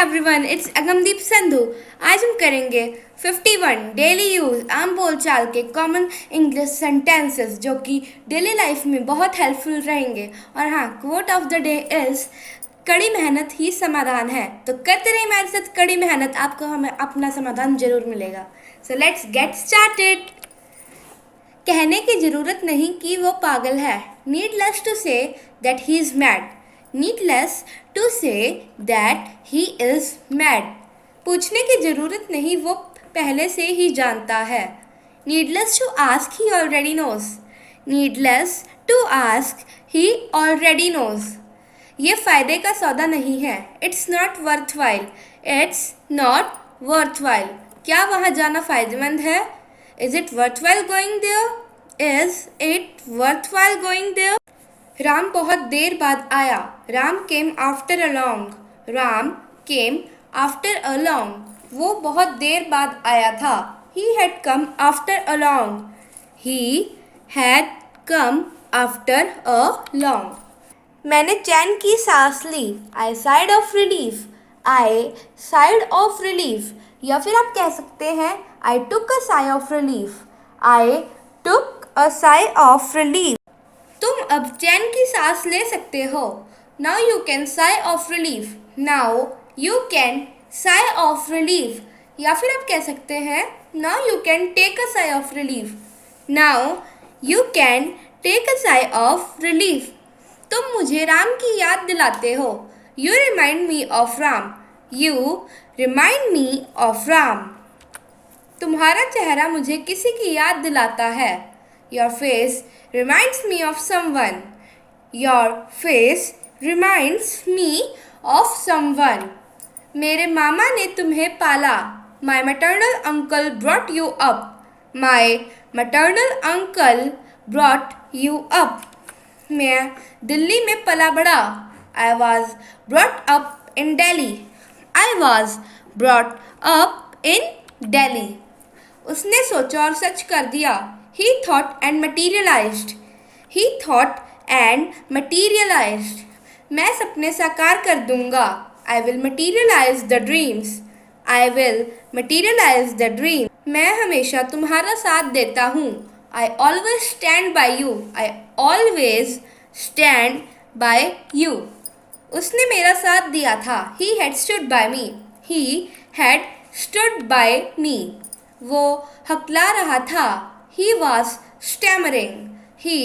Everyone, it's अगमदीप Sandhu. आज हम करेंगे 51 डेली यूज आम बोलचाल के कॉमन इंग्लिश सेंटेंसेस जो कि डेली लाइफ में बहुत हेल्पफुल रहेंगे। और हाँ, quote of the day is कड़ी मेहनत ही समाधान है। तो करते रहिए मेरे साथ कड़ी मेहनत, आपको हमें अपना समाधान जरूर मिलेगा। So let's get started. कहने की जरूरत नहीं कि वो पागल है। Needless to say that he is mad. Needless to say that he is mad. पूछने की जरूरत नहीं, वो पहले से ही जानता है। Needless to ask he already knows. Needless to ask he already knows. ये फायदे का सौदा नहीं है। It's not worth while. It's not worth while. क्या वहाँ जाना फायदेमंद है? Is it worthwhile going there? Is it worthwhile going there? Ram बहुत देर बाद आया। Ram came after a long. Ram came after a long. वो बहुत देर बाद आया था। He had come after a long. He had come after a long. मैंने चैन की सांस ली। I sighed of relief. I sighed of relief. या फिर आप कह सकते हैं I took a sigh of relief. I took a sigh of relief. तुम अब चैन की सांस ले सकते हो। Now you can sigh of relief. Now you can sigh of relief. या फिर आप कह सकते हैं Now you can take a sigh of relief. Now you can take a sigh of relief. तुम मुझे राम की याद दिलाते हो। You remind me of Ram. You remind me of Ram. तुम्हारा चेहरा मुझे किसी की याद दिलाता है। Your face reminds me of someone. Your face reminds me of someone. मेरे मामा ने तुम्हें पाला। My maternal uncle brought you up. My maternal uncle brought you up. मैं दिल्ली में पला बड़ा। I was brought up in Delhi. I was brought up in Delhi. उसने सोचा और सच कर दिया। He thought and materialized. He thought and materialized. मैं सपने साकार कर दूंगा। I will materialize the dreams. I will materialize the dreams. मैं हमेशा तुम्हारा साथ देता हूँ। I always stand by you. I always stand by you. उसने मेरा साथ दिया था। He had stood by me. He had stood by me. वो हकला रहा था। He was stammering. He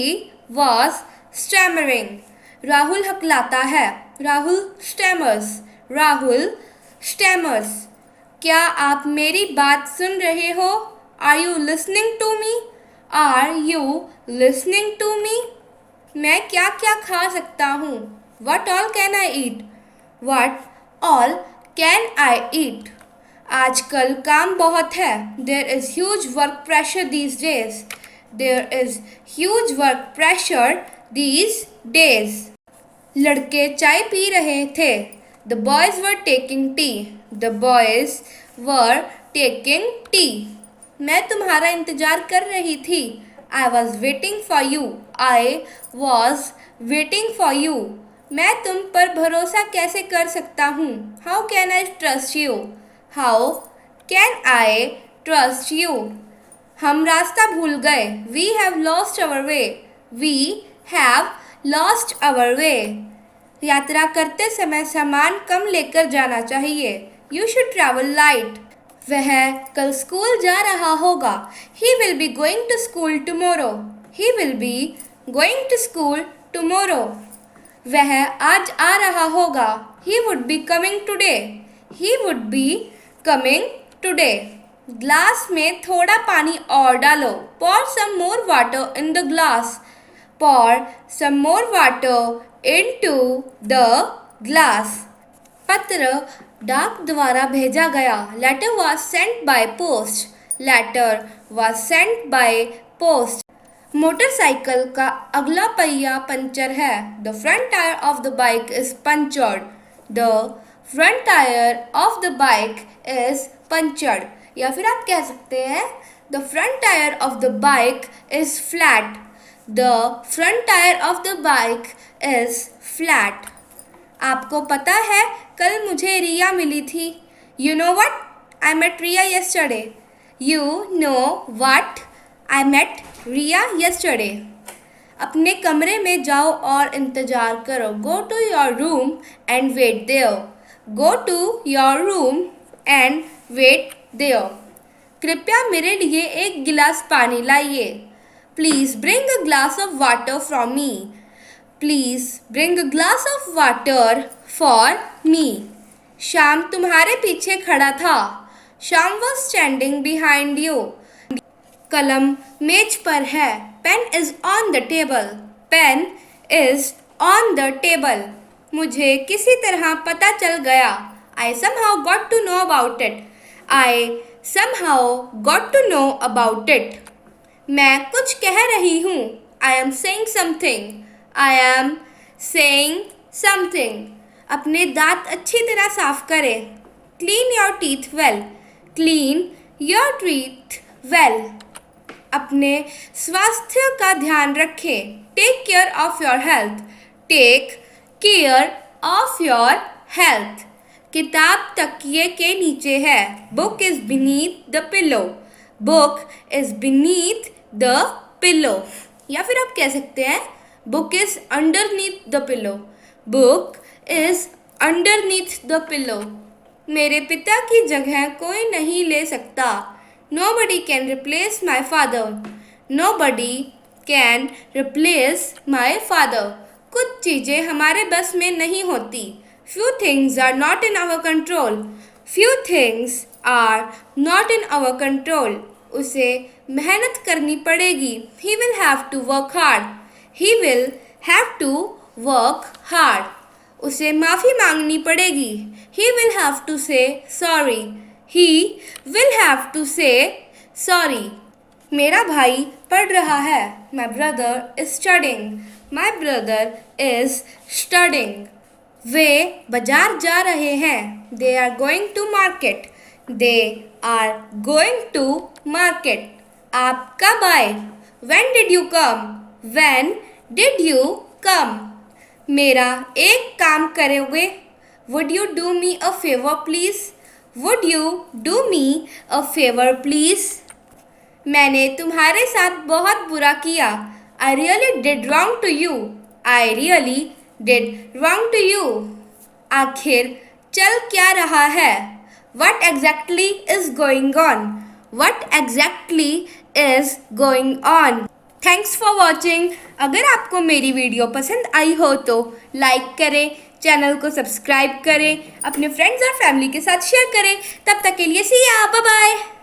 was stammering. Rahul हकलाता है। राहुल stammers. राहुल stammers. क्या आप मेरी बात सुन रहे हो? Are you listening to me? Are you listening to me? मैं क्या क्या खा सकता हूँ? What all can I eat? What all can I eat? आजकल काम बहुत है। There is huge work pressure these days. There is huge work pressure these days. लड़के चाय पी रहे थे। The boys were taking tea. The boys were taking tea. मैं तुम्हारा इंतजार कर रही थी। I was waiting for you. I was waiting for you. मैं तुम पर भरोसा कैसे कर सकता हूँ? How can I trust you? How can I trust you? हम रास्ता भूल गए। We have lost our way. We have lost our way. यात्रा करते समय सामान कम लेकर जाना चाहिए। You should travel light. वह कल स्कूल जा रहा होगा। He will be going to school tomorrow. He will be going to school tomorrow. वह आज आ रहा होगा। He would be coming today. He would be coming today. Glass में थोड़ा पानी और डालो। Pour some more water in the glass. Pour some more water into the glass. पत्र डाक द्वारा भेजा गया। Letter was sent by post. Letter was sent by post. Motorcycle का अगला पहिया पंचर है। The front tire of the bike is punctured. The front tire of the bike is punctured. या फिर आप कह सकते हैं The front tire of the bike is flat. The front tire of the bike is flat. आपको पता है कल मुझे रिया मिली थी। You know what, I met Riya yesterday. You know what, I met Riya yesterday. अपने कमरे में जाओ और इंतज़ार करो। Go to your room and wait there. Go to your room and wait there. कृपया मेरे लिए एक गिलास पानी लाइए। Please bring a glass of water from me. Please bring a glass of water for me. Shyam तुम्हारे पीछे खड़ा था। Shyam was standing behind you. कलम मेज पर है। Pen is on the table. Pen is on the table. मुझे किसी तरह पता चल गया। I somehow got to know about it. I somehow got to know about it. मैं कुछ कह रही हूँ। I am saying something. I am saying something. अपने दांत अच्छी तरह साफ करें। Clean your teeth well. Clean your teeth well. अपने स्वास्थ्य का ध्यान रखें। Take care of your health. Take care of your health. किताब तकिए के नीचे है। Book is beneath the pillow. Book is beneath the pillow. या फिर आप कह सकते हैं book is underneath the pillow. Book is underneath the pillow. मेरे पिता की जगह कोई नहीं ले सकता। Nobody can replace my father. Nobody can replace my father. कुछ चीज़ें हमारे बस में नहीं होती। Few things are not in our control. Few things are not in our control. उसे मेहनत करनी पड़ेगी। He will have to work hard. He will have to work hard. उसे माफ़ी मांगनी पड़ेगी। He will have to say sorry. He will have to say sorry. मेरा भाई पढ़ रहा है। My brother is studying. My brother is studying. वे बाजार जा रहे हैं। They are going to market. They are going to market. आप कब आए? When did you come? When did you come? मेरा एक काम करोगे? Would you do me a favor please? Would you do me a favor please? मैंने तुम्हारे साथ बहुत बुरा किया। I really did wrong to you. I really did wrong to you. आखिर चल क्या रहा है? What exactly is going on? What exactly is going on? Thanks for watching. अगर आपको मेरी वीडियो पसंद आई हो तो लाइक करें, चैनल को सब्सक्राइब करें, अपने फ्रेंड्स और फैमिली के साथ शेयर करें। तब तक के लिए सी या, बाय बाय।